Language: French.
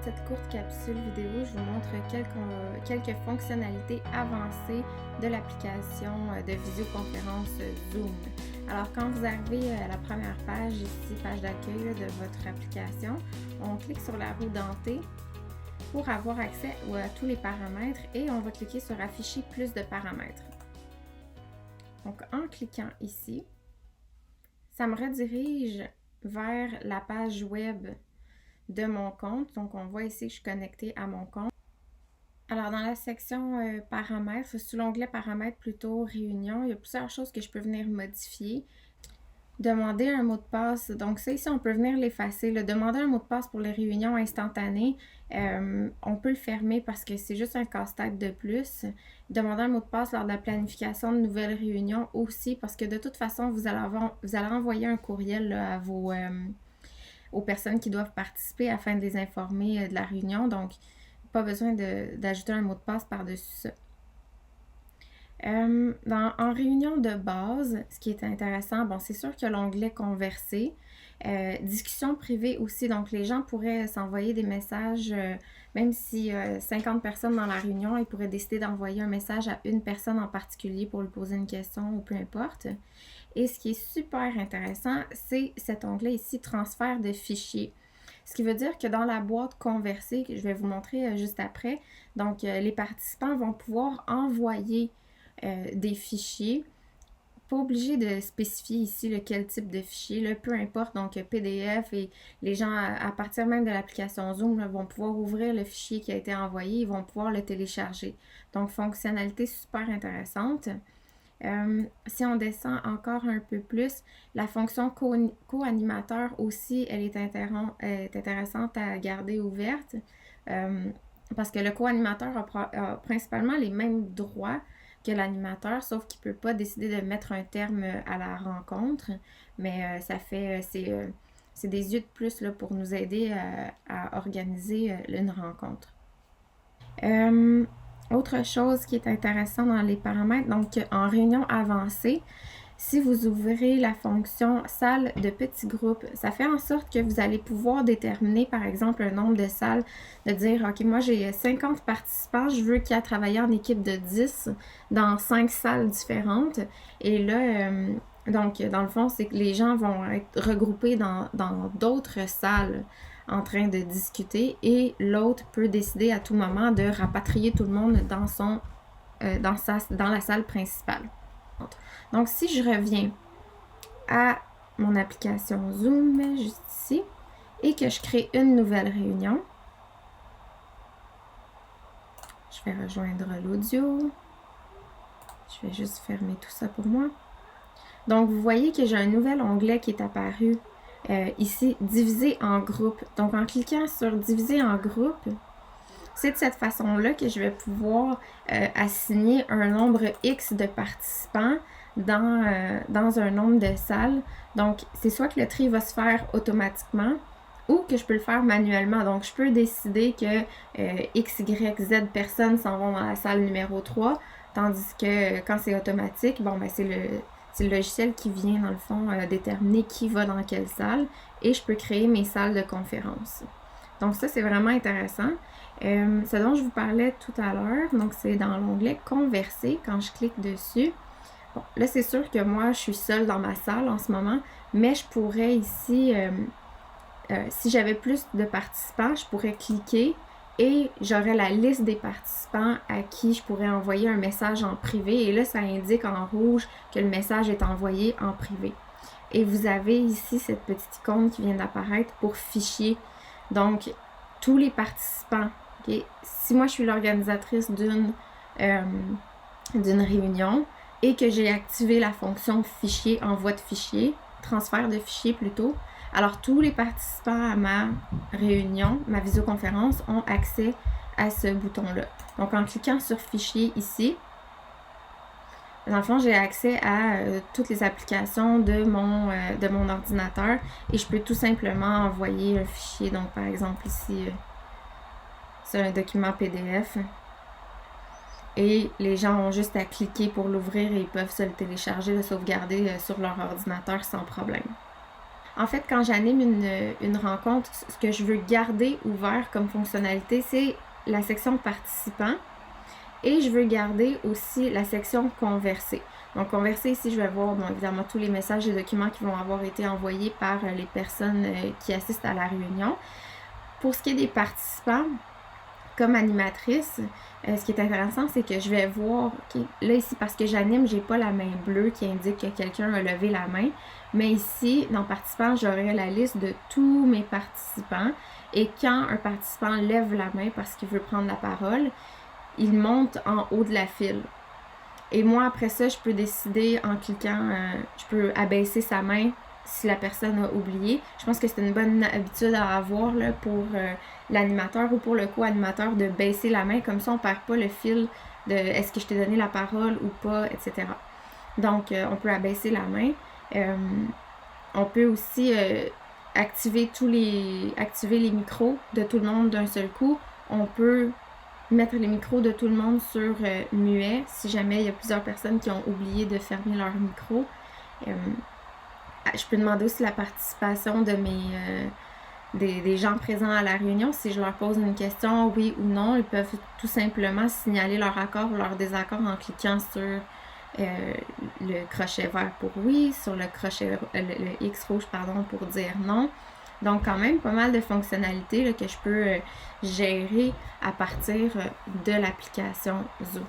cette courte capsule vidéo, je vous montre quelques fonctionnalités avancées de l'application de visioconférence Zoom. Alors, quand vous arrivez à la première page, ici, page d'accueil de votre application, on clique sur la roue dentée pour avoir accès à tous les paramètres et on va cliquer sur afficher plus de paramètres. Donc, en cliquant ici, ça me redirige vers la page web de mon compte. Donc, on voit ici que je suis connectée à mon compte. Alors, dans la section paramètres, sous l'onglet paramètres plutôt réunion, il y a plusieurs choses que je peux venir modifier. Demander un mot de passe, donc ça ici on peut venir l'effacer. Demander un mot de passe pour les réunions instantanées, on peut le fermer parce que c'est juste un casse-tête de plus. Demander un mot de passe lors de la planification de nouvelles réunions aussi, parce que de toute façon vous allez envoyer un courriel là, à aux personnes qui doivent participer afin de les informer de la réunion, donc pas besoin d'ajouter un mot de passe par-dessus ça. En réunion de base, ce qui est intéressant, bon, c'est sûr qu'il y a l'onglet converser, discussion privée aussi, donc les gens pourraient s'envoyer des messages, même si 50 personnes dans la réunion, ils pourraient décider d'envoyer un message à une personne en particulier pour lui poser une question ou peu importe. Et ce qui est super intéressant, c'est cet onglet ici, transfert de fichiers. Ce qui veut dire que dans la boîte converser, que je vais vous montrer juste après, donc les participants vont pouvoir envoyer des fichiers. Pas obligé de spécifier ici quel type de fichier, peu importe, donc PDF, et les gens à partir même de l'application Zoom vont pouvoir ouvrir le fichier qui a été envoyé, ils vont pouvoir le télécharger. Donc fonctionnalité super intéressante. Si on descend encore un peu plus, la fonction co-animateur aussi, elle est intéressante à garder ouverte parce que le co-animateur a principalement les mêmes droits que l'animateur, sauf qu'il ne peut pas décider de mettre un terme à la rencontre, mais c'est des yeux de plus là, pour nous aider à organiser une rencontre. Autre chose qui est intéressant dans les paramètres, donc en réunion avancée, si vous ouvrez la fonction salle de petits groupes, ça fait en sorte que vous allez pouvoir déterminer par exemple un nombre de salles, de dire ok, moi j'ai 50 participants, je veux qu'il y ait travaillé en équipe de 10 dans 5 salles différentes. Et là, donc dans le fond, c'est que les gens vont être regroupés dans d'autres salles en train de discuter et l'autre peut décider à tout moment de rapatrier tout le monde dans la salle principale. Donc, si je reviens à mon application Zoom, juste ici, et que je crée une nouvelle réunion, je vais rejoindre l'audio. Je vais juste fermer tout ça pour moi. Donc, vous voyez que j'ai un nouvel onglet qui est apparu ici, diviser en groupe. Donc, en cliquant sur diviser en groupe, c'est de cette façon-là que je vais pouvoir assigner un nombre X de participants dans un nombre de salles. Donc, c'est soit que le tri va se faire automatiquement ou que je peux le faire manuellement. Donc, je peux décider que X, Y, Z personnes s'en vont dans la salle numéro 3, tandis que quand c'est automatique, bon, ben c'est le logiciel qui vient, dans le fond, déterminer qui va dans quelle salle et je peux créer mes salles de conférence. Donc, ça, c'est vraiment intéressant. Ce dont je vous parlais tout à l'heure, donc c'est dans l'onglet Converser, quand je clique dessus. Bon, là, c'est sûr que moi, je suis seule dans ma salle en ce moment, mais je pourrais ici, si j'avais plus de participants, je pourrais cliquer et j'aurais la liste des participants à qui je pourrais envoyer un message en privé. Et là, ça indique en rouge que le message est envoyé en privé. Et vous avez ici cette petite icône qui vient d'apparaître pour fichier. Donc, tous les participants. Okay? Si moi, je suis l'organisatrice d'une réunion et que j'ai activé la fonction fichier, envoi de fichier, transfert de fichier plutôt, alors tous les participants à ma réunion, ma visioconférence, ont accès à ce bouton-là. Donc, en cliquant sur fichier ici, dans le fond, j'ai accès à toutes les applications de mon ordinateur et je peux tout simplement envoyer un fichier. Donc, par exemple, ici, c'est un document PDF. Et les gens ont juste à cliquer pour l'ouvrir et ils peuvent se le télécharger, le sauvegarder sur leur ordinateur sans problème. En fait, quand j'anime une rencontre, ce que je veux garder ouvert comme fonctionnalité, c'est la section participants. Et je veux garder aussi la section converser. Donc, converser, ici, je vais voir, bon, évidemment, tous les messages et documents qui vont avoir été envoyés par les personnes qui assistent à la réunion. Pour ce qui est des participants, comme animatrice, ce qui est intéressant, c'est que je vais voir, okay, là ici, parce que j'anime, j'ai pas la main bleue qui indique que quelqu'un a levé la main, mais ici, dans participants, j'aurai la liste de tous mes participants, et quand un participant lève la main parce qu'il veut prendre la parole, il monte en haut de la file. Et moi, après ça, je peux décider en cliquant, je peux abaisser sa main si la personne a oublié. Je pense que c'est une bonne habitude à avoir là, pour l'animateur ou pour le co-animateur de baisser la main. Comme ça, on ne perd pas le fil de est-ce que je t'ai donné la parole ou pas, etc. Donc, on peut abaisser la main. On peut aussi activer les micros de tout le monde d'un seul coup. On peut mettre les micros de tout le monde sur muet si jamais il y a plusieurs personnes qui ont oublié de fermer leur micro. Je peux demander aussi la participation de des gens présents à la réunion. Si je leur pose une question, oui ou non, ils peuvent tout simplement signaler leur accord ou leur désaccord en cliquant sur le crochet vert pour oui, sur le crochet le X rouge pardon pour dire non. Donc quand même pas mal de fonctionnalités là, que je peux gérer à partir de l'application Zoom.